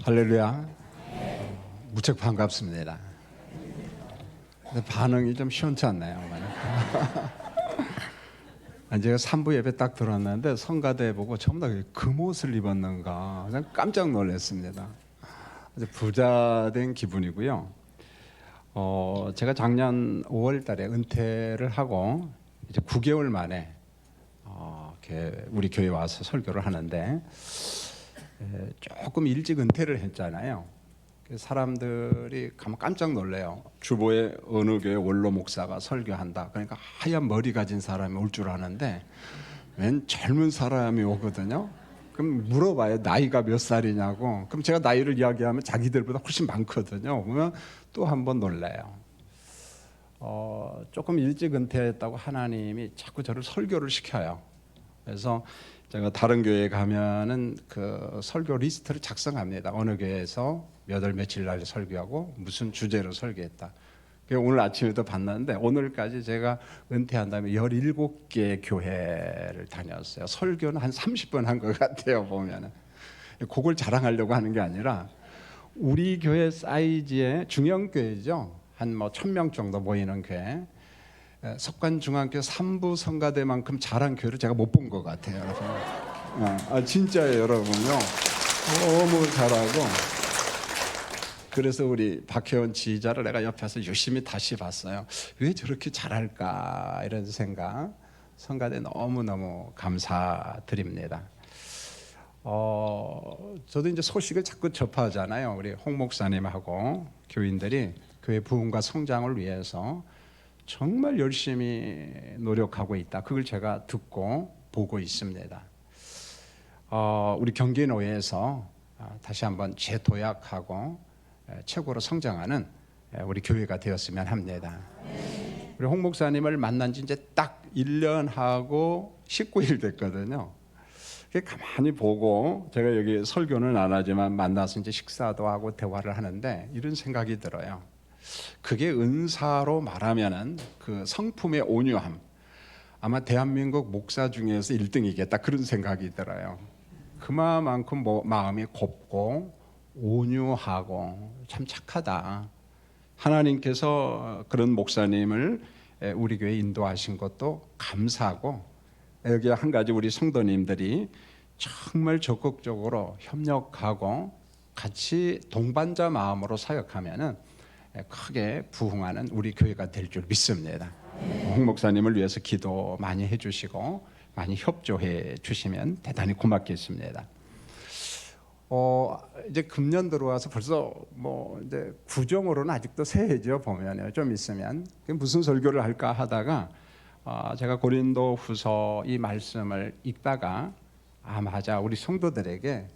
할렐루야. 무척 반갑습니다. 근데 반응이 좀 시원치 않나요? 제가 3부 예배 딱 들었는데 성가대 보고 전부 다 그 옷을 입었는가 그냥 깜짝 놀랐습니다. 아주 부자 된 기분이고요. 제가 작년 5월 달에 은퇴를 하고 이제 9개월 만에 우리 교회 와서 설교를 하는데 조금 일찍 은퇴를 했잖아요. 사람들이 가면 깜짝 놀래요. 주보에 어느 교회 원로 목사가 설교한다. 그러니까 하얀 머리 가진 사람이 올 줄 아는데 웬 젊은 사람이 오거든요. 그럼 물어봐요. 나이가 몇 살이냐고. 그럼 제가 나이를 이야기하면 자기들보다 훨씬 많거든요. 그러면 또 한 번 놀래요. 조금 일찍 은퇴했다고 하나님이 자꾸 저를 설교를 시켜요. 그래서 제가 다른 교회에 가면은 그 설교 리스트를 작성합니다. 어느 교회에서 몇 월 며칠 날 설교하고 무슨 주제로 설교했다. 오늘 아침에도 봤는데 오늘까지 제가 은퇴한 다음에 17개 교회를 다녔어요. 설교는 한 30번 한 것 같아요. 보면은 그걸 자랑하려고 하는 게 아니라 우리 교회 사이즈의 중형교회죠. 한 1000명 정도 모이는 교회. 석관중앙교 3부 성가대만큼 잘한 교회를 제가 못 본 것 같아요, 여러분. 진짜예요, 여러분요. 너무 잘하고. 그래서 우리 박혜원 지휘자를 내가 옆에서 열심히 다시 봤어요. 왜 저렇게 잘할까 이런 생각. 성가대 너무너무 감사드립니다. 저도 이제 소식을 자꾸 접하잖아요. 우리 홍 목사님하고 교인들이 교회 부흥과 성장을 위해서 정말 열심히 노력하고 있다. 그걸 제가 듣고 보고 있습니다. 우리 경기노회에서 다시 한번 재도약하고 최고로 성장하는 우리 교회가 되었으면 합니다. 우리 홍 목사님을 만난 지 이제 딱 1년하고 19일 됐거든요. 가만히 보고 제가 여기 설교는 안 하지만 만나서 이제 식사도 하고 대화를 하는데 이런 생각이 들어요. 그게 은사로 말하면은 그 성품의 온유함, 아마 대한민국 목사 중에서 1등이겠다 그런 생각이 들어요. 그만큼 마음이 곱고 온유하고 참 착하다. 하나님께서 그런 목사님을 우리 교회에 인도하신 것도 감사하고, 여기 한 가지 우리 성도님들이 정말 적극적으로 협력하고 같이 동반자 마음으로 사역하면은 크게 부흥하는 우리 교회가 될 줄 믿습니다. 홍 목사님을 위해서 기도 많이 해주시고 많이 협조해 주시면 대단히 고맙겠습니다. 이제 금년 들어와서 벌써 이제 구정으로는 아직도 새해죠. 보면요, 좀 있으면 무슨 설교를 할까 하다가 제가 고린도후서 이 말씀을 읽다가 맞아, 우리 성도들에게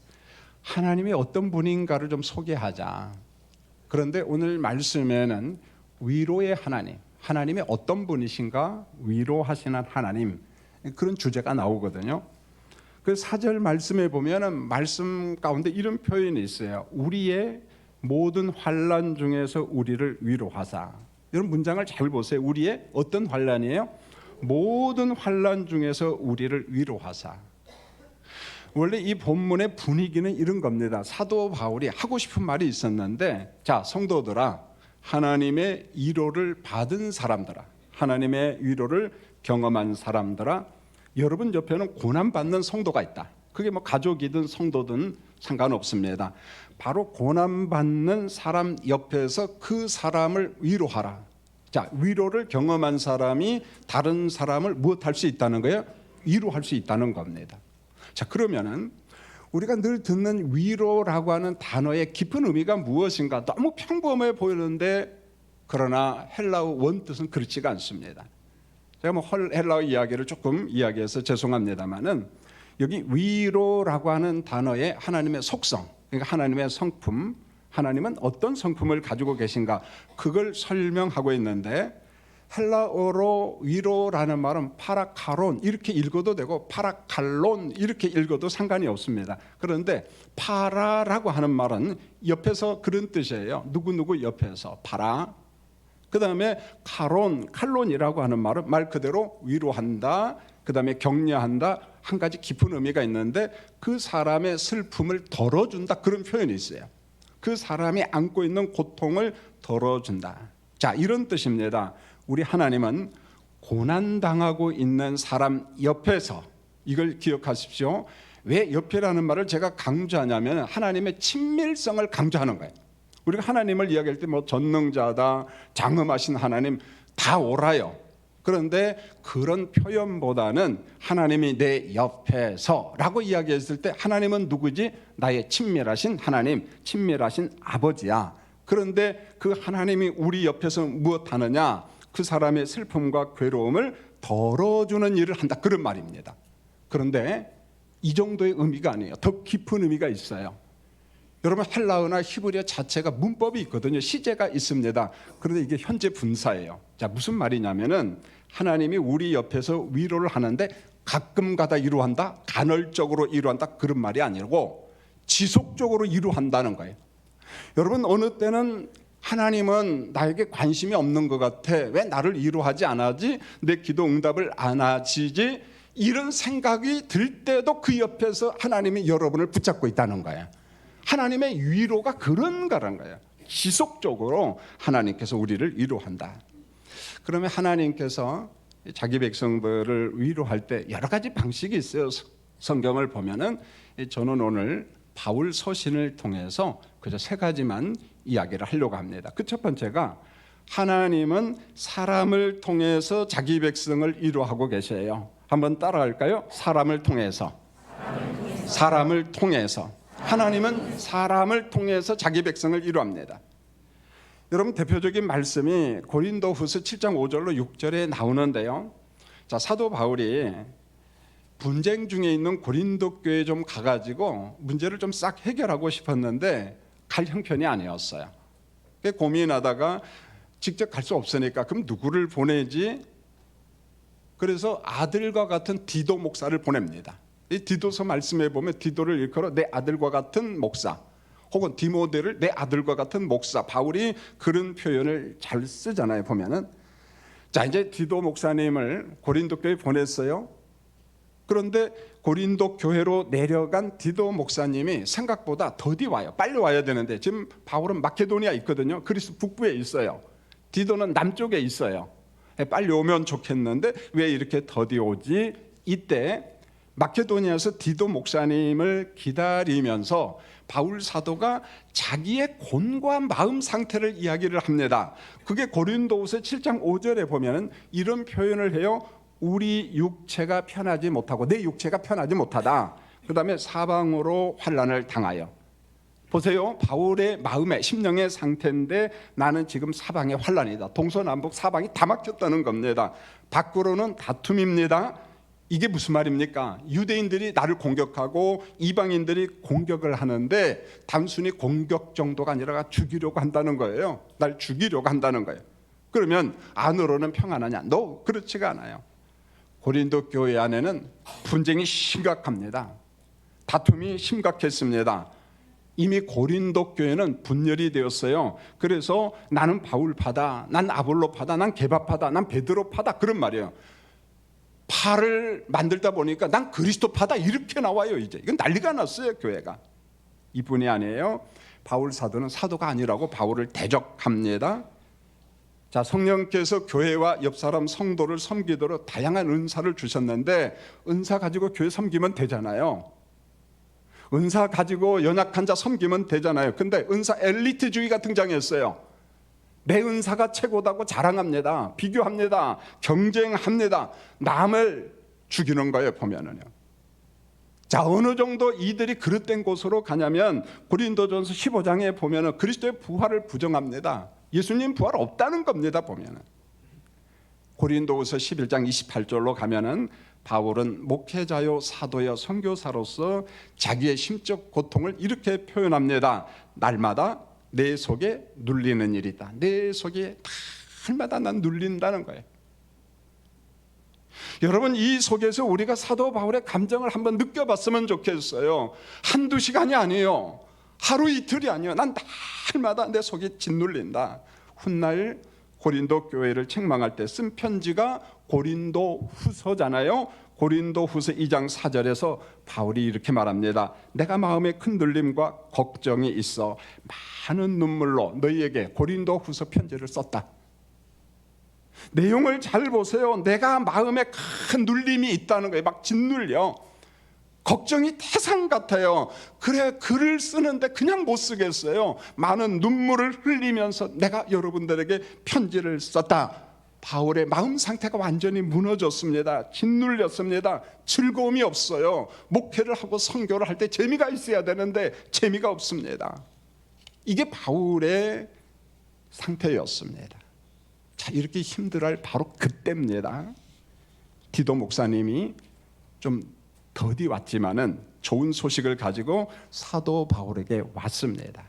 하나님이 어떤 분인가를 좀 소개하자. 그런데 오늘 말씀에는 위로의 하나님, 하나님이 어떤 분이신가, 위로하시는 하나님, 그런 주제가 나오거든요. 그 4절 말씀에 보면은 말씀 가운데 이런 표현이 있어요. 우리의 모든 환난 중에서 우리를 위로하사. 이런 문장을 잘 보세요. 우리의 어떤 환난이에요? 모든 환난 중에서 우리를 위로하사. 원래 이 본문의 분위기는 이런 겁니다. 사도 바울이 하고 싶은 말이 있었는데, 자, 성도들아, 하나님의 위로를 받은 사람들아, 하나님의 위로를 경험한 사람들아, 여러분 옆에는 고난받는 성도가 있다. 그게 가족이든 성도든 상관없습니다. 바로 고난받는 사람 옆에서 그 사람을 위로하라. 자, 위로를 경험한 사람이 다른 사람을 무엇할 수 있다는 거예요? 위로할 수 있다는 겁니다. 자, 그러면은 우리가 늘 듣는 위로라고 하는 단어의 깊은 의미가 무엇인가? 너무 평범해 보이는데, 그러나 헬라어 원뜻은 그렇지가 않습니다. 제가 헬라어 이야기를 조금 이야기해서 죄송합니다만은, 여기 위로라고 하는 단어의 하나님의 속성, 그러니까 하나님의 성품, 하나님은 어떤 성품을 가지고 계신가, 그걸 설명하고 있는데, 헬라어로 위로라는 말은 파라카론 이렇게 읽어도 되고 파라칼론 이렇게 읽어도 상관이 없습니다. 그런데 파라라고 하는 말은 옆에서 그런 뜻이에요. 누구누구 옆에서 파라. 그 다음에 칼론이라고 하는 말은 말 그대로 위로한다, 그 다음에 격려한다, 한 가지 깊은 의미가 있는데 그 사람의 슬픔을 덜어준다, 그런 표현이 있어요. 그 사람이 안고 있는 고통을 덜어준다. 자, 이런 뜻입니다. 우리 하나님은 고난당하고 있는 사람 옆에서, 이걸 기억하십시오. 왜 옆이라는 말을 제가 강조하냐면 하나님의 친밀성을 강조하는 거예요. 우리가 하나님을 이야기할 때 뭐 전능자다, 장엄하신 하나님 다 옳아요. 그런데 그런 표현보다는 하나님이 내 옆에서라고 이야기했을 때 하나님은 누구지? 나의 친밀하신 하나님, 친밀하신 아버지야. 그런데 그 하나님이 우리 옆에서 무엇 하느냐? 그 사람의 슬픔과 괴로움을 덜어주는 일을 한다, 그런 말입니다. 그런데 이 정도의 의미가 아니에요. 더 깊은 의미가 있어요. 여러분, 헬라어나 히브리어 자체가 문법이 있거든요. 시제가 있습니다. 그런데 이게 현재 분사예요. 자, 무슨 말이냐면은 하나님이 우리 옆에서 위로를 하는데 가끔가다 위로한다, 간헐적으로 위로한다, 그런 말이 아니고 지속적으로 위로한다는 거예요. 여러분, 어느 때는 하나님은 나에게 관심이 없는 것 같아, 왜 나를 위로하지 않았지, 내 기도 응답을 안 하시지, 이런 생각이 들 때도 그 옆에서 하나님이 여러분을 붙잡고 있다는 거예요. 하나님의 위로가 그런 거란 거예요. 지속적으로 하나님께서 우리를 위로한다. 그러면 하나님께서 자기 백성들을 위로할 때 여러 가지 방식이 있어요. 성경을 보면은 저는 오늘 바울 서신을 통해서 그저 세 가지만 이야기를 하려고 합니다. 그 첫 번째가 하나님은 사람을 통해서 자기 백성을 위로하고 계세요. 한번 따라갈까요? 사람을 통해서. 사람을 통해서. 하나님은 사람을 통해서 자기 백성을 위로합니다. 여러분, 대표적인 말씀이 고린도후서 7장 5절로 6절에 나오는데요. 자, 사도 바울이 분쟁 중에 있는 고린도 교회에 좀 가가지고 문제를 좀 싹 해결하고 싶었는데 갈 형편이 아니었어요. 고민하다가 직접 갈 수 없으니까 그럼 누구를 보내지? 그래서 아들과 같은 디도 목사를 보냅니다. 이 디도서 말씀에 보면 디도를 일컬어 내 아들과 같은 목사, 혹은 디모데를 내 아들과 같은 목사, 바울이 그런 표현을 잘 쓰잖아요, 보면은. 자, 이제 디도 목사님을 고린도 교회에 보냈어요. 그런데 고린도 교회로 내려간 디도 목사님이 생각보다 더디 와요. 빨리 와야 되는데 지금 바울은 마케도니아 있거든요. 그리스 북부에 있어요. 디도는 남쪽에 있어요. 빨리 오면 좋겠는데 왜 이렇게 더디 오지? 이때 마케도니아에서 디도 목사님을 기다리면서 바울 사도가 자기의 곤고한 마음 상태를 이야기를 합니다. 그게 고린도후서 7장 5절에 보면 이런 표현을 해요. 우리 육체가 편하지 못하고, 내 육체가 편하지 못하다. 그 다음에 사방으로 환난을 당하여. 보세요, 바울의 마음의 심령의 상태인데 나는 지금 사방에 환난이다. 동서남북 사방이 다 막혔다는 겁니다. 밖으로는 다툼입니다. 이게 무슨 말입니까? 유대인들이 나를 공격하고 이방인들이 공격을 하는데 단순히 공격 정도가 아니라 죽이려고 한다는 거예요. 날 죽이려고 한다는 거예요. 그러면 안으로는 평안하냐? 너 그렇지가 않아요. 고린도 교회 안에는 분쟁이 심각합니다. 다툼이 심각했습니다. 이미 고린도 교회는 분열이 되었어요. 그래서 나는 바울파다, 난 아볼로파다, 난 게바파다, 난 베드로파다, 그런 말이에요. 파를 만들다 보니까 난 그리스도파다, 이렇게 나와요. 이제 이건 난리가 났어요, 교회가. 이뿐이 아니에요. 바울 사도는 사도가 아니라고 바울을 대적합니다. 자, 성령께서 교회와 옆 사람 성도를 섬기도록 다양한 은사를 주셨는데 은사 가지고 교회 섬기면 되잖아요. 은사 가지고 연약한 자 섬기면 되잖아요. 근데 은사 엘리트주의가 등장했어요. 내 은사가 최고다고 자랑합니다. 비교합니다. 경쟁합니다. 남을 죽이는 거예요, 보면은요. 자, 어느 정도 이들이 그릇된 곳으로 가냐면 고린도전서 15장에 보면은 그리스도의 부활을 부정합니다. 예수님 부활 없다는 겁니다, 보면은. 고린도후서 11장 28절로 가면은 바울은 목회자요 사도요 선교사로서 자기의 심적 고통을 이렇게 표현합니다. 날마다 내 속에 눌리는 일이다. 내 속에 날마다 난 눌린다는 거예요. 여러분, 이 속에서 우리가 사도 바울의 감정을 한번 느껴봤으면 좋겠어요. 한두 시간이 아니에요. 하루 이틀이 아니에요. 난 날마다 내 속이 짓눌린다. 훗날 고린도 교회를 책망할 때 쓴 편지가 고린도 후서잖아요. 고린도 후서 2장 4절에서 바울이 이렇게 말합니다. 내가 마음에 큰 눌림과 걱정이 있어 많은 눈물로 너희에게 고린도 후서 편지를 썼다. 내용을 잘 보세요. 내가 마음에 큰 눌림이 있다는 거예요. 막 짓눌려. 걱정이 태산 같아요. 그래, 글을 쓰는데 그냥 못 쓰겠어요. 많은 눈물을 흘리면서 내가 여러분들에게 편지를 썼다. 바울의 마음 상태가 완전히 무너졌습니다. 짓눌렸습니다. 즐거움이 없어요. 목회를 하고 선교를 할 때 재미가 있어야 되는데 재미가 없습니다. 이게 바울의 상태였습니다. 자, 이렇게 힘들어할 바로 그때입니다. 디도 목사님이 좀 더디 왔지만은 좋은 소식을 가지고 사도 바울에게 왔습니다.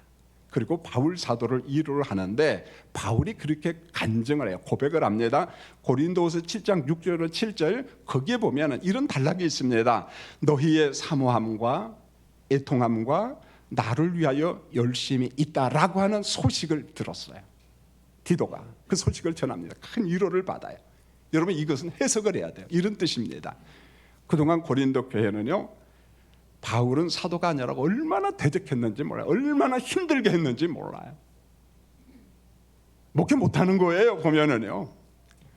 그리고 바울 사도를 위로를 하는데 바울이 그렇게 간증을 해요. 고백을 합니다. 고린도후서 7장 6절로 7절 거기에 보면 이런 단락이 있습니다. 너희의 사모함과 애통함과 나를 위하여 열심히 있다라고 하는 소식을 들었어요. 디도가 그 소식을 전합니다. 큰 위로를 받아요. 여러분, 이것은 해석을 해야 돼요. 이런 뜻입니다. 그동안 고린도 교회는요, 바울은 사도가 아니라고 얼마나 대적했는지 몰라요. 얼마나 힘들게 했는지 몰라요. 목회 못하는 거예요, 보면은요.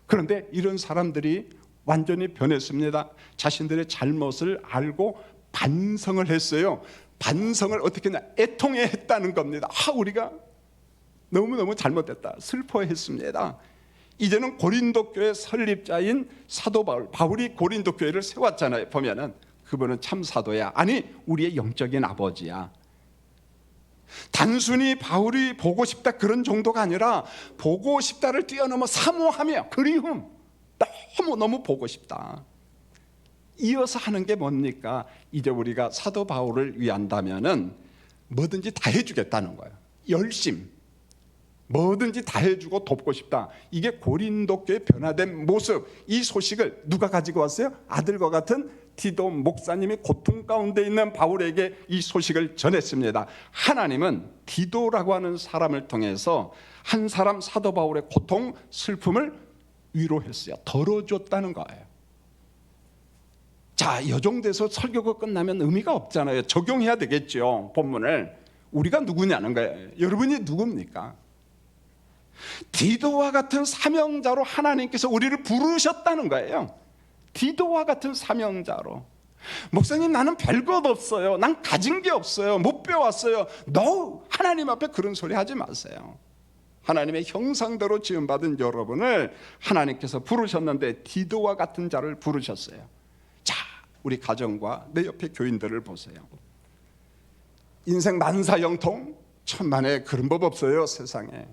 그런데 이런 사람들이 완전히 변했습니다. 자신들의 잘못을 알고 반성을 했어요. 반성을 어떻게 했냐, 애통해 했다는 겁니다. 우리가 너무너무 잘못했다, 슬퍼했습니다. 이제는 고린도 교회 설립자인 사도 바울이 고린도 교회를 세웠잖아요. 보면은 그분은 참 사도야. 아니, 우리의 영적인 아버지야. 단순히 바울이 보고 싶다 그런 정도가 아니라 보고 싶다를 뛰어넘어 사모하며 그리움, 너무 보고 싶다. 이어서 하는 게 뭡니까? 이제 우리가 사도 바울을 위한다면은 뭐든지 다 해주겠다는 거예요. 열심, 뭐든지 다 해주고 돕고 싶다. 이게 고린도 교회의 변화된 모습. 이 소식을 누가 가지고 왔어요? 아들과 같은 디도 목사님이 고통 가운데 있는 바울에게 이 소식을 전했습니다. 하나님은 디도라고 하는 사람을 통해서 한 사람 사도 바울의 고통, 슬픔을 위로했어요. 덜어줬다는 거예요. 자, 이 정도에서 설교가 끝나면 의미가 없잖아요. 적용해야 되겠죠, 본문을. 우리가 누구냐는 거예요. 여러분이 누굽니까? 디도와 같은 사명자로 하나님께서 우리를 부르셨다는 거예요. 디도와 같은 사명자로. 목사님, 나는 별것 없어요. 난 가진 게 없어요. 못 배웠어요. 너 하나님 앞에 그런 소리 하지 마세요. 하나님의 형상대로 지음받은 여러분을 하나님께서 부르셨는데 디도와 같은 자를 부르셨어요. 자, 우리 가정과 내 옆에 교인들을 보세요. 인생 만사형통, 천만에 그런 법 없어요, 세상에.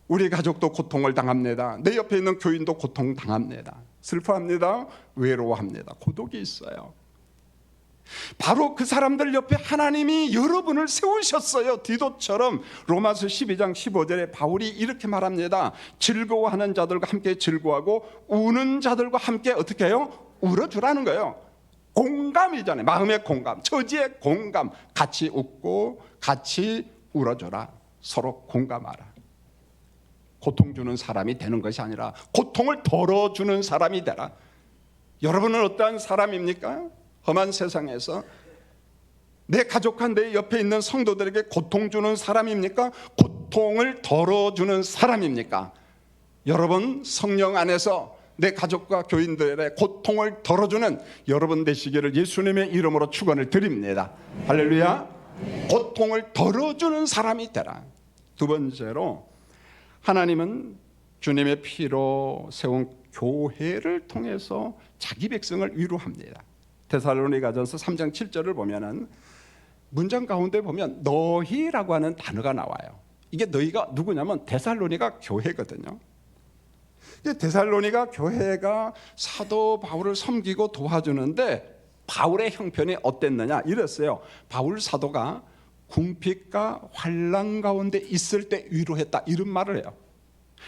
우리 가족도 고통을 당합니다. 내 옆에 있는 교인도 고통 당합니다. 슬퍼합니다. 외로워합니다. 고독이 있어요. 바로 그 사람들 옆에 하나님이 여러분을 세우셨어요. 디도처럼. 로마서 12장 15절에 바울이 이렇게 말합니다. 즐거워하는 자들과 함께 즐거워하고 우는 자들과 함께 어떻게 해요? 울어주라는 거예요. 공감이잖아요. 마음의 공감, 처지의 공감. 같이 웃고 같이 울어줘라. 서로 공감하라. 고통 주는 사람이 되는 것이 아니라 고통을 덜어주는 사람이 되라. 여러분은 어떠한 사람입니까? 험한 세상에서 내 가족과 내 옆에 있는 성도들에게 고통 주는 사람입니까? 고통을 덜어주는 사람입니까? 여러분, 성령 안에서 내 가족과 교인들의 고통을 덜어주는 여러분 되시기를 예수님의 이름으로 축원을 드립니다. 할렐루야. 고통을 덜어주는 사람이 되라. 두 번째로, 하나님은 주님의 피로 세운 교회를 통해서 자기 백성을 위로합니다. 데살로니가전서 3장 7절을 보면은 문장 가운데 보면 너희라고 하는 단어가 나와요. 이게 너희가 누구냐면 데살로니가 교회거든요. 데살로니가 교회가 사도 바울을 섬기고 도와주는데 바울의 형편이 어땠느냐 이랬어요. 바울 사도가 궁핍과 환난 가운데 있을 때 위로했다, 이런 말을 해요.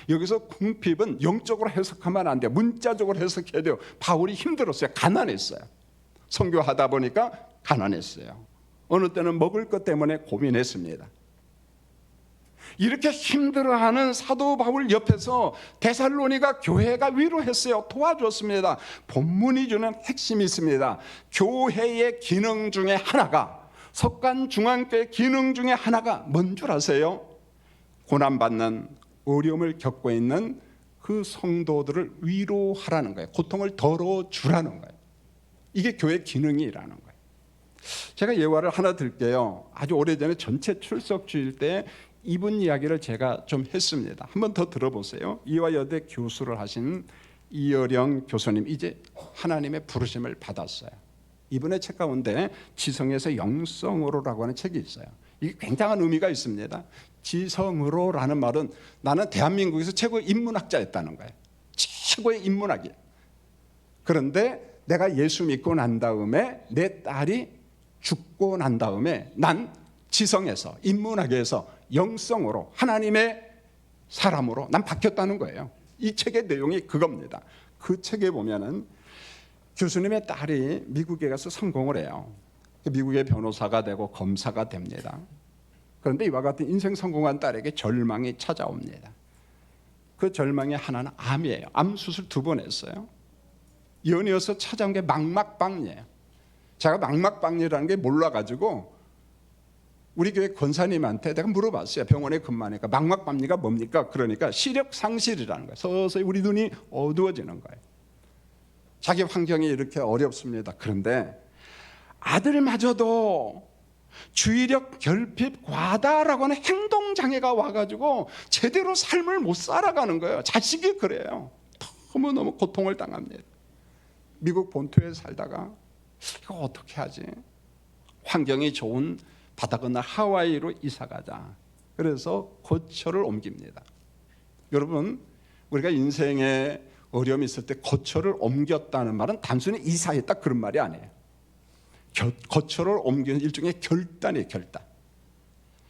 여기서 궁핍은 영적으로 해석하면 안 돼요. 문자적으로 해석해야 돼요. 바울이 힘들었어요. 가난했어요. 선교하다 보니까 가난했어요. 어느 때는 먹을 것 때문에 고민했습니다. 이렇게 힘들어하는 사도 바울 옆에서 데살로니가 교회가 위로했어요. 도와줬습니다. 본문이 주는 핵심이 있습니다. 교회의 기능 중에 하나가, 석간중앙교회 기능 중에 하나가 뭔 줄 아세요? 고난받는, 어려움을 겪고 있는 그 성도들을 위로하라는 거예요. 고통을 덜어주라는 거예요. 이게 교회 기능이라는 거예요. 제가 예화를 하나 들게요. 아주 오래전에 전체 출석주일 때 이분 이야기를 제가 좀 했습니다. 한번 더 들어보세요. 이화여대 교수를 하신 이어령 교수님, 이제 하나님의 부르심을 받았어요. 이분의 책 가운데 지성에서 영성으로라고 하는 책이 있어요. 이게 굉장한 의미가 있습니다. 지성으로라는 말은 나는 대한민국에서 최고의 인문학자였다는 거예요. 최고의 인문학이에요. 그런데 내가 예수 믿고 난 다음에 내 딸이 죽고 난 다음에 난 지성에서, 인문학에서 영성으로, 하나님의 사람으로 난 바뀌었다는 거예요. 이 책의 내용이 그겁니다. 그 책에 보면은 교수님의 딸이 미국에 가서 성공을 해요. 미국의 변호사가 되고 검사가 됩니다. 그런데 이와 같은 인생 성공한 딸에게 절망이 찾아옵니다. 그 절망의 하나는 암이에요. 암 수술 2번 했어요. 연이어서 찾아온 게 망막박리예요. 제가 망막박리라는 게 몰라가지고 우리 교회 권사님한테 내가 물어봤어요. 병원에 근무하니까 망막박리가 뭡니까? 그러니까 시력 상실이라는 거예요. 서서히 우리 눈이 어두워지는 거예요. 자기 환경이 이렇게 어렵습니다. 그런데 아들마저도 주의력 결핍 과다라고 하는 행동장애가 와가지고 제대로 삶을 못 살아가는 거예요. 자식이 그래요. 너무너무 고통을 당합니다. 미국 본토에 살다가 이거 어떻게 하지? 환경이 좋은 바다 건너 하와이로 이사가자. 그래서 거처를 옮깁니다. 여러분, 우리가 인생에 어려움이 있을 때 거처를 옮겼다는 말은 단순히 이사했다 그런 말이 아니에요. 거처를 옮기는 일종의 결단이에요. 결단.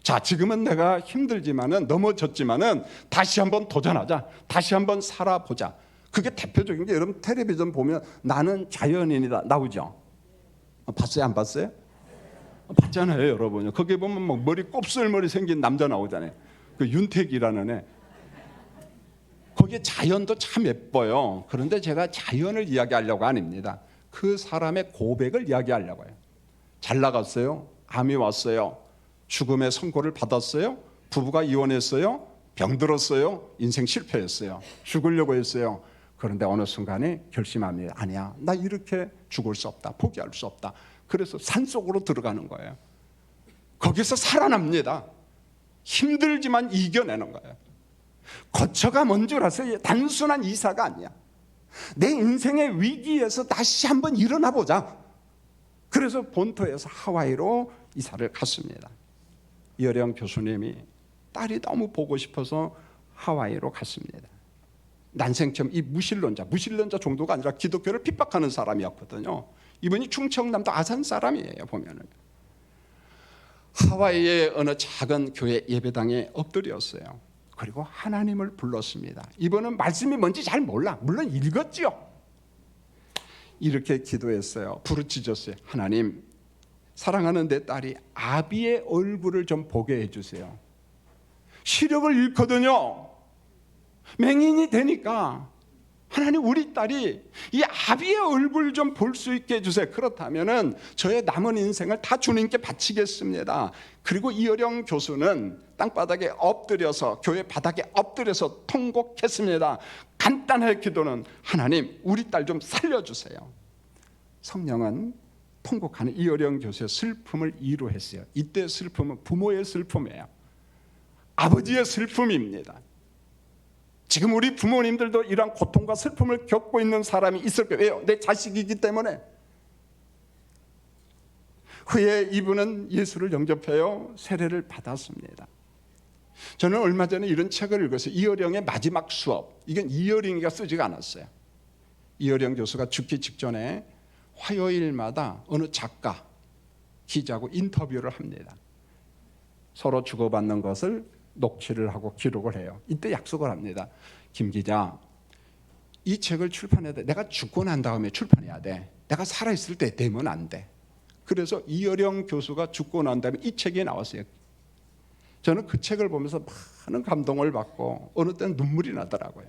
자, 지금은 내가 힘들지만은, 넘어졌지만은 다시 한번 도전하자. 다시 한번 살아보자. 그게 대표적인 게, 여러분 텔레비전 보면 나는 자연인이다 나오죠. 봤어요? 안 봤어요? 봤잖아요, 여러분. 거기 보면 뭐 머리 곱슬머리 생긴 남자 나오잖아요. 그 윤택이라는 애. 거기에 자연도 참 예뻐요. 그런데 제가 자연을 이야기하려고 아닙니다. 그 사람의 고백을 이야기하려고 해요. 잘 나갔어요. 암이 왔어요. 죽음의 선고를 받았어요. 부부가 이혼했어요. 병들었어요. 인생 실패했어요. 죽으려고 했어요. 그런데 어느 순간에 결심합니다. 아니야, 나 이렇게 죽을 수 없다. 포기할 수 없다. 그래서 산속으로 들어가는 거예요. 거기서 살아납니다. 힘들지만 이겨내는 거예요. 거처가 뭔 줄 아세요? 단순한 이사가 아니야. 내 인생의 위기에서 다시 한번 일어나 보자. 그래서 본토에서 하와이로 이사를 갔습니다. 이어령 교수님이 딸이 너무 보고 싶어서 하와이로 갔습니다. 난생처럼 이 무신론자 정도가 아니라 기독교를 핍박하는 사람이었거든요. 이분이 충청남도 아산 사람이에요. 보면은 하와이의 어느 작은 교회 예배당에 엎드렸어요. 그리고 하나님을 불렀습니다. 이분은 말씀이 뭔지 잘 몰라. 물론 읽었죠. 이렇게 기도했어요. 부르짖었어요. 하나님, 사랑하는 내 딸이 아비의 얼굴을 좀 보게 해주세요. 시력을 잃거든요. 맹인이 되니까 하나님, 우리 딸이 이 아비의 얼굴 좀 볼 수 있게 해주세요. 그렇다면은 저의 남은 인생을 다 주님께 바치겠습니다. 그리고 이어령 교수는 땅바닥에 엎드려서, 교회 바닥에 엎드려서 통곡했습니다. 간단한 기도는 하나님, 우리 딸 좀 살려주세요. 성령은 통곡하는 이어령 교수의 슬픔을 이루했어요. 이때 슬픔은 부모의 슬픔이에요. 아버지의 슬픔입니다. 지금 우리 부모님들도 이러한 고통과 슬픔을 겪고 있는 사람이 있을 거예요. 왜요? 내 자식이기 때문에. 후에 이분은 예수를 영접해요. 세례를 받았습니다. 저는 얼마 전에 이런 책을 읽었어요. 이어령의 마지막 수업. 이건 이어령이가 쓰지가 않았어요. 이어령 교수가 죽기 직전에 화요일마다 어느 작가, 기자하고 인터뷰를 합니다. 서로 주고받는 것을 녹취를 하고 기록을 해요. 이때 약속을 합니다. 김 기자, 이 책을 출판해야 돼. 내가 죽고 난 다음에 출판해야 돼. 내가 살아있을 때 되면 안 돼. 그래서 이어령 교수가 죽고 난 다음에 이 책이 나왔어요. 저는 그 책을 보면서 많은 감동을 받고 어느 때는 눈물이 나더라고요.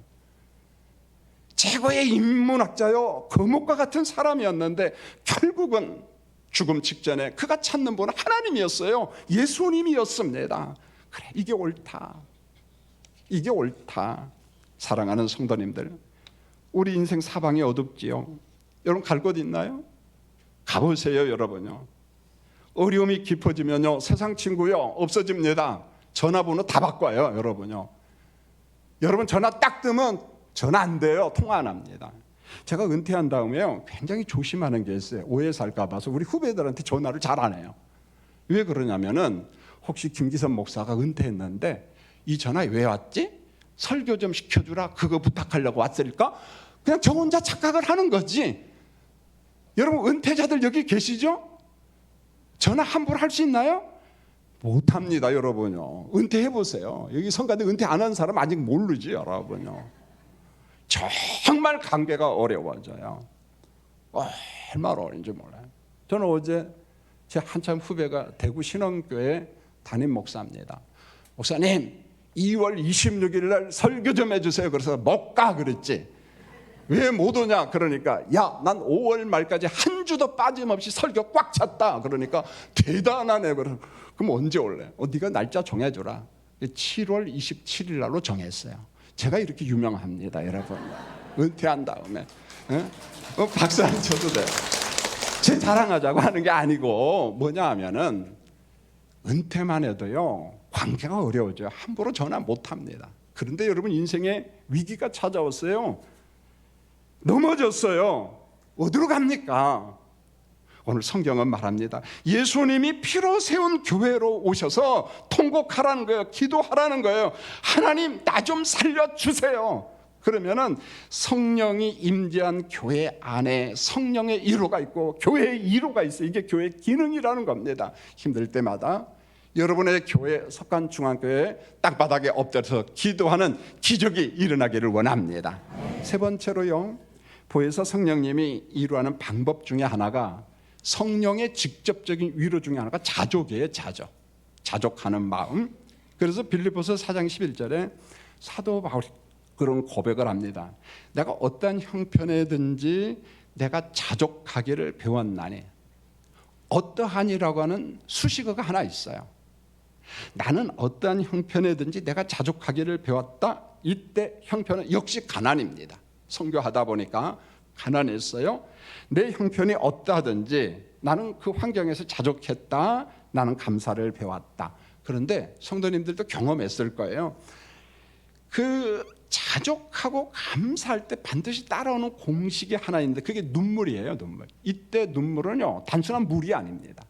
최고의 인문학자요, 거목과 같은 사람이었는데 결국은 죽음 직전에 그가 찾는 분은 하나님이었어요. 예수님이었습니다. 그래, 이게 옳다. 이게 옳다. 사랑하는 성도님들, 우리 인생 사방이 어둡지요. 여러분 갈 곳 있나요? 가보세요, 여러분요. 어려움이 깊어지면요, 세상 친구요 없어집니다. 전화번호 다 바꿔요, 여러분요. 여러분 전화 딱 뜨면 전화 안 돼요. 통화 안 합니다. 제가 은퇴한 다음에요, 굉장히 조심하는 게 있어요. 오해 살까 봐서 우리 후배들한테 전화를 잘 안 해요. 왜 그러냐면은 혹시 김기선 목사가 은퇴했는데 이 전화 왜 왔지? 설교 좀 시켜주라, 그거 부탁하려고 왔을까? 그냥 저 혼자 착각을 하는 거지. 여러분 은퇴자들 여기 계시죠? 전화 함부로 할 수 있나요? 못합니다, 여러분요. 은퇴해보세요. 여기 성가대 은퇴 안 한 사람 아직 모르지, 여러분요. 정말 관계가 어려워져요. 얼마나 어려운지 몰라요. 저는 어제 제 한참 후배가 대구 신흥교회 담임 목사입니다. 목사님 2월 26일 날 설교 좀 해주세요. 그래서 못 가 그랬지. 왜 못 오냐 그러니까, 야, 난 5월 말까지 한 주도 빠짐없이 설교 꽉 찼다. 그러니까 대단하네. 그럼 언제 올래? 네가 날짜 정해줘라. 7월 27일 날로 정했어요. 제가 이렇게 유명합니다, 여러분. 은퇴한 다음에 박수 안 쳐도 돼요. 제 자랑하자고 하는 게 아니고 뭐냐 하면은 은퇴만 해도요 관계가 어려워져요. 함부로 전화 못 합니다. 그런데 여러분 인생에 위기가 찾아왔어요. 넘어졌어요. 어디로 갑니까? 오늘 성경은 말합니다. 예수님이 피로 세운 교회로 오셔서 통곡하라는 거예요. 기도하라는 거예요. 하나님 나 좀 살려주세요. 그러면은 성령이 임재한 교회 안에 성령의 1호가 있고 교회의 1호가 있어요. 이게 교회의 기능이라는 겁니다. 힘들 때마다 여러분의 교회 석간중앙교회 땅바닥에 엎드려서 기도하는 기적이 일어나기를 원합니다. 세 번째로요, 보혜사 성령님이 이루하는 방법 중에 하나가, 성령의 직접적인 위로 중에 하나가 자족이에요. 자족하는 마음. 그래서 빌립보서 4장 11절에 사도 바울이 그런 고백을 합니다. 내가 어떠한 형편에든지 내가 자족하기를 배웠나니. 어떠하니라고 하는 수식어가 하나 있어요. 나는 어떠한 형편에든지 내가 자족하기를 배웠다. 이때 형편은 역시 가난입니다. 선교하다 보니까 가난했어요. 내 형편이 어떠하든지 나는 그 환경에서 자족했다. 나는 감사를 배웠다. 그런데 성도님들도 경험했을 거예요. 그 자족하고 감사할 때 반드시 따라오는 공식이 하나 있는데 그게 눈물이에요. 눈물. 이때 눈물은요 단순한 물이 아닙니다.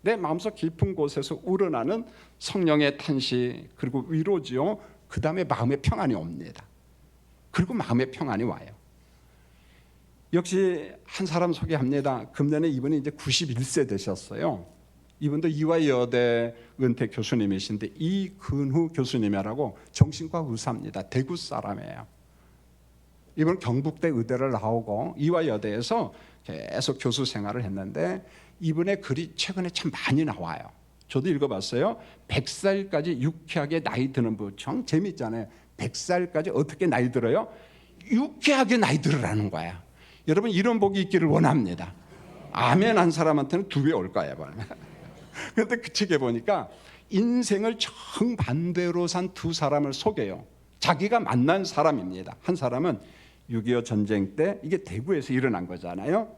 내 마음속 깊은 곳에서 우러나는 성령의 탄식, 그리고 위로지요. 그 다음에 마음의 평안이 옵니다. 그리고 마음의 평안이 와요. 역시 한 사람 소개합니다. 금년에 이분이 이제 91세 되셨어요. 이분도 이화여대 은퇴 교수님이신데 이근후 교수님이라고 정신과 의사입니다. 대구 사람이에요. 이분은 경북대 의대를 나오고 이화여대에서 계속 교수 생활을 했는데 이분의 글이 최근에 참 많이 나와요. 저도 읽어봤어요. 100살까지 유쾌하게 나이 드는 분 참 재밌잖아요. 100살까지 어떻게 나이 들어요? 유쾌하게 나이 들으라는 거야. 여러분 이런 복이 있기를 원합니다. 아멘 한 사람한테는 2배 올 거예요. 그런데 그 책에 보니까 인생을 정반대로 산 2사람을 소개해요. 자기가 만난 사람입니다. 한 사람은 6.25 전쟁 때, 이게 대구에서 일어난 거잖아요.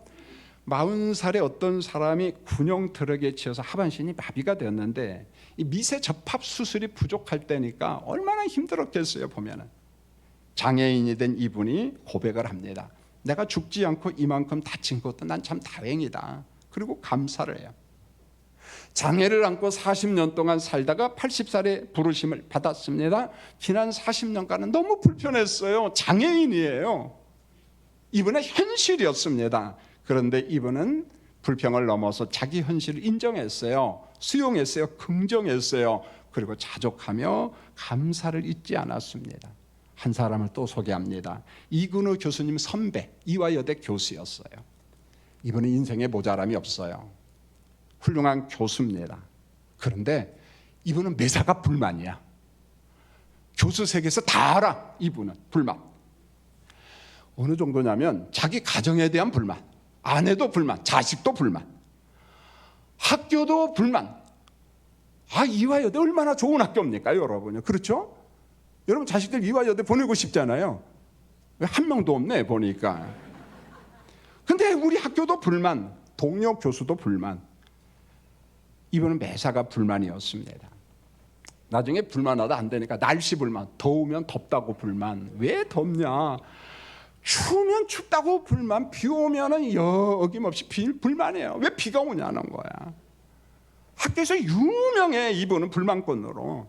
40살에 어떤 사람이 군용 트럭에 치여서 하반신이 마비가 되었는데 이 미세 접합 수술이 부족할 때니까 얼마나 힘들었겠어요. 보면은 장애인이 된 이분이 고백을 합니다. 내가 죽지 않고 이만큼 다친 것도 난 참 다행이다. 그리고 감사를 해요. 장애를 안고 40년 동안 살다가 80살에 부르심을 받았습니다. 지난 40년간은 너무 불편했어요. 장애인이에요. 이분의 현실이었습니다. 그런데 이분은 불평을 넘어서 자기 현실을 인정했어요. 수용했어요. 긍정했어요. 그리고 자족하며 감사를 잊지 않았습니다. 한 사람을 또 소개합니다. 이근우 교수님 선배, 이화여대 교수였어요. 이분은 인생에 모자람이 없어요. 훌륭한 교수입니다. 그런데 이분은 매사가 불만이야. 교수 세계에서 다 알아. 이분은 불만. 어느 정도냐면 자기 가정에 대한 불만, 아내도 불만, 자식도 불만, 학교도 불만. 이화여대 얼마나 좋은 학교입니까, 여러분요? 그렇죠? 여러분 자식들 이화여대 보내고 싶잖아요. 왜 한 명도 없네 보니까. 근데 우리 학교도 불만, 동료 교수도 불만. 이분은 매사가 불만이었습니다. 나중에 불만하다 안 되니까 날씨 불만, 더우면 덥다고 불만. 왜 덥냐? 추우면 춥다고 불만, 비 오면은 어김없이 불만이에요. 왜 비가 오냐는 거야. 학교에서 유명해, 이분은 불만꾼으로.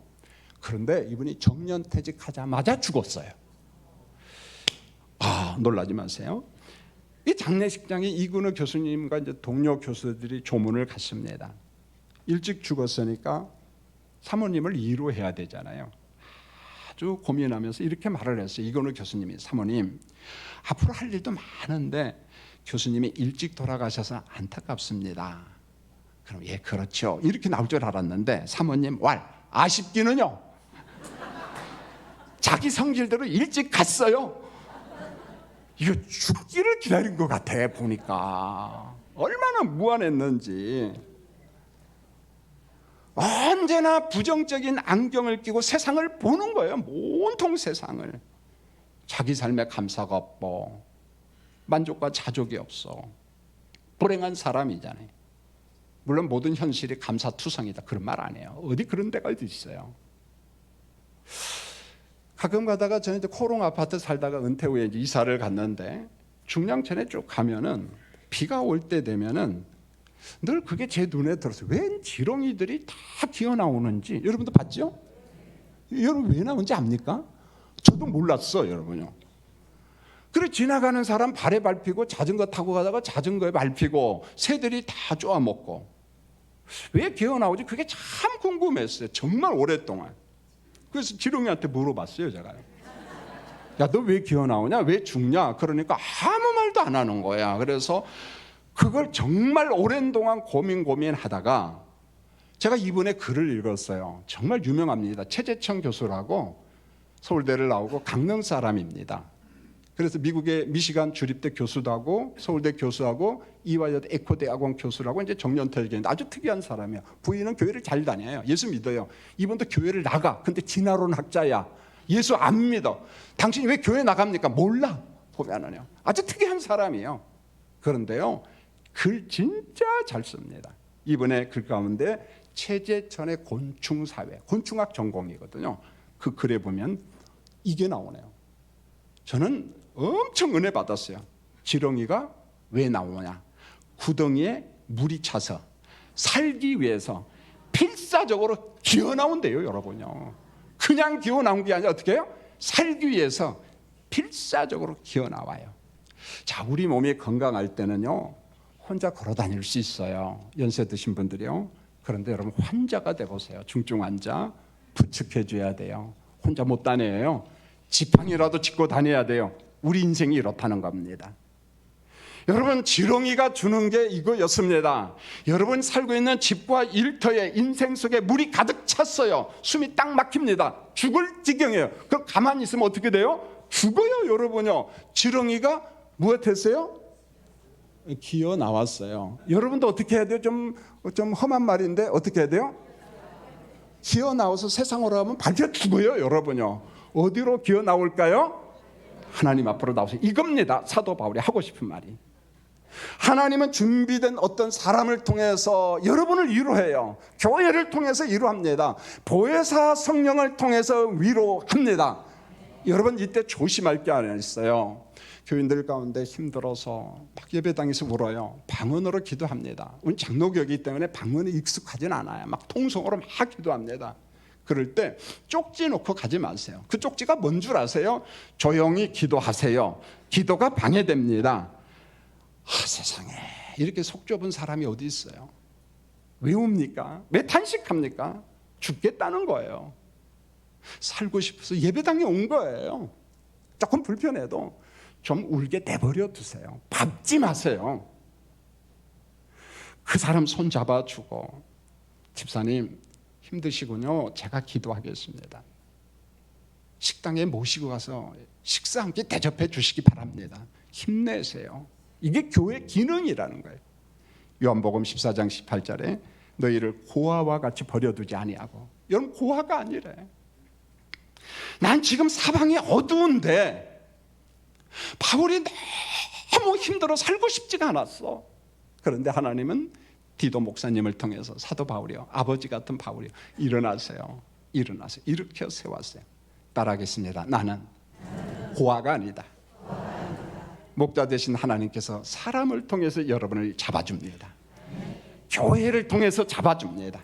그런데 이분이 정년퇴직하자마자 죽었어요. 놀라지 마세요. 이 장례식장에 이근우 교수님과 이제 동료 교수들이 조문을 갔습니다. 일찍 죽었으니까 사모님을 위로해야 되잖아요. 아주 고민하면서 이렇게 말을 했어요. 이근우 교수님이, 사모님, 앞으로 할 일도 많은데 교수님이 일찍 돌아가셔서 안타깝습니다. 그럼 예, 그렇죠. 이렇게 나올 줄 알았는데 사모님 아쉽기는요. 자기 성질대로 일찍 갔어요. 이거 죽기를 기다린 것 같아 보니까. 얼마나 무안했는지. 언제나 부정적인 안경을 끼고 세상을 보는 거예요. 온통 세상을. 자기 삶에 감사가 없고 만족과 자족이 없어. 불행한 사람이잖아요. 물론 모든 현실이 감사투성이다 그런 말 안 해요. 어디 그런 데가 어디 있어요. 가끔 가다가 저는 이제 코롱 아파트 살다가 은퇴 후에 이제 이사를 갔는데 중량천에 쭉 가면은 비가 올 때 되면은 늘 그게 제 눈에 들었어요. 웬 지렁이들이 다 기어 나오는지. 여러분도 봤죠? 여러분 왜 나오는지 압니까? 저도 몰랐어, 여러분요. 그래 지나가는 사람 발에 밟히고 자전거 타고 가다가 자전거에 밟히고 새들이 다 쪼아먹고. 왜 기어 나오지? 그게 참 궁금했어요. 정말 오랫동안. 그래서 지렁이한테 물어봤어요, 제가. 야, 너 왜 기어 나오냐? 왜 죽냐? 그러니까 아무 말도 안 하는 거야. 그래서 그걸 정말 오랜 동안 고민하다가 제가 이분의 글을 읽었어요. 정말 유명합니다. 최재청 교수라고 서울대를 나오고 강릉 사람입니다. 그래서 미국의 미시간 주립대 교수도 하고 서울대 교수하고 이화여대 에코대학원 교수라고 이제 정년퇴직했는데 아주 특이한 사람이에요. 부인은 교회를 잘 다녀요. 예수 믿어요. 이분도 교회를 나가. 근데 진화론 학자야. 예수 안 믿어. 당신이 왜 교회 나갑니까? 몰라. 보면은요. 아주 특이한 사람이에요. 그런데요, 글 진짜 잘 씁니다. 이번에 글 가운데 최재천의 곤충사회, 곤충학 전공이거든요. 그 글에 보면 이게 나오네요. 저는 엄청 은혜 받았어요. 지렁이가 왜 나오냐? 구덩이에 물이 차서 살기 위해서 필사적으로 기어 나온대요, 여러분요. 그냥 기어 나온 게 아니라 어떻게 해요? 살기 위해서 필사적으로 기어 나와요. 자, 우리 몸이 건강할 때는요, 혼자 걸어 다닐 수 있어요. 연세 드신 분들이요. 그런데 여러분 환자가 돼 보세요. 중증 환자 부축해 줘야 돼요. 혼자 못 다녀요. 지팡이라도 짚고 다녀야 돼요. 우리 인생이 이렇다는 겁니다. 여러분 지렁이가 주는 게 이거였습니다. 여러분 살고 있는 집과 일터에 인생 속에 물이 가득 찼어요. 숨이 딱 막힙니다. 죽을 지경이에요. 그럼 가만히 있으면 어떻게 돼요? 죽어요, 여러분요. 지렁이가 무엇했어요? 기어 나왔어요. 여러분도 어떻게 해야 돼요? 좀 험한 말인데 어떻게 해야 돼요? 기어 나와서 세상으로 하면 발표 죽어요, 여러분요. 어디로 기어 나올까요? 하나님 앞으로 나오세요. 이겁니다. 사도 바울이 하고 싶은 말이. 하나님은 준비된 어떤 사람을 통해서 여러분을 위로해요. 교회를 통해서 위로합니다. 보혜사 성령을 통해서 위로합니다. 여러분 이때 조심할 게 하나 있어요. 교인들 가운데 힘들어서 막 예배당에서 울어요. 방언으로 기도합니다. 우리 장로교이기 때문에 방언에 익숙하진 않아요. 막 통성으로 막 기도합니다. 그럴 때 쪽지 놓고 가지 마세요. 그 쪽지가 뭔 줄 아세요? 조용히 기도하세요. 기도가 방해됩니다. 세상에 이렇게 속 좁은 사람이 어디 있어요? 왜 웁니까? 왜 탄식합니까? 죽겠다는 거예요. 살고 싶어서 예배당에 온 거예요. 조금 불편해도 좀 울게 내버려 두세요. 밟지 마세요. 그 사람 손 잡아주고, 집사님 힘드시군요. 제가 기도하겠습니다. 식당에 모시고 가서 식사 함께 대접해 주시기 바랍니다. 힘내세요. 이게 교회 기능이라는 거예요. 요한복음 14장 18절에 너희를 고아와 같이 버려두지 아니하고. 여러분, 고아가 아니래. 난 지금 사방이 어두운데 바울이 너무 힘들어 살고 싶지가 않았어. 그런데 하나님은 디도 목사님을 통해서 사도 바울이요, 아버지 같은 바울이요, 일어나세요. 일으켜 세웠어요. 따라하겠습니다. 나는 고아가 아니다. 목자 되신 하나님께서 사람을 통해서 여러분을 잡아줍니다. 교회를 통해서 잡아줍니다.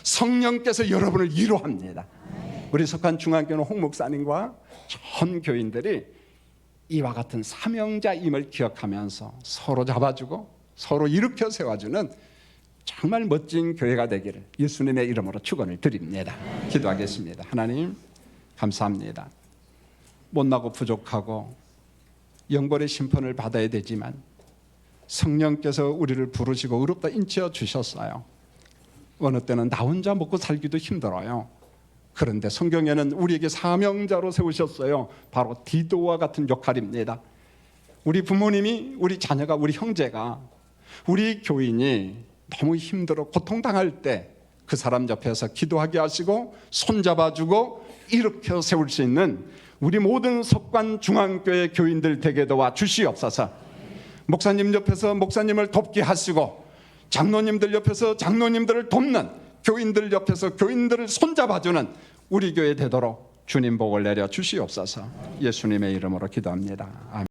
성령께서 여러분을 위로합니다. 우리 석한 중앙교회 홍 목사님과 전 교인들이 이와 같은 사명자임을 기억하면서 서로 잡아주고 서로 일으켜 세워주는 정말 멋진 교회가 되기를 예수님의 이름으로 축원을 드립니다. 기도하겠습니다. 하나님 감사합니다. 못나고 부족하고 영벌의 심판을 받아야 되지만 성령께서 우리를 부르시고 의롭다 인치어 주셨어요. 어느 때는 나 혼자 먹고 살기도 힘들어요. 그런데 성경에는 우리에게 사명자로 세우셨어요. 바로 디도와 같은 역할입니다. 우리 부모님이, 우리 자녀가, 우리 형제가, 우리 교인이 너무 힘들어 고통당할 때 그 사람 옆에서 기도하게 하시고 손잡아주고 일으켜 세울 수 있는 우리 모든 석관 중앙교회 교인들 되게 도와 주시옵소서. 목사님 옆에서 목사님을 돕게 하시고 장로님들 옆에서 장로님들을 돕는, 교인들 옆에서 교인들을 손잡아주는 우리 교회 되도록 주님 복을 내려 주시옵소서. 예수님의 이름으로 기도합니다. 아멘.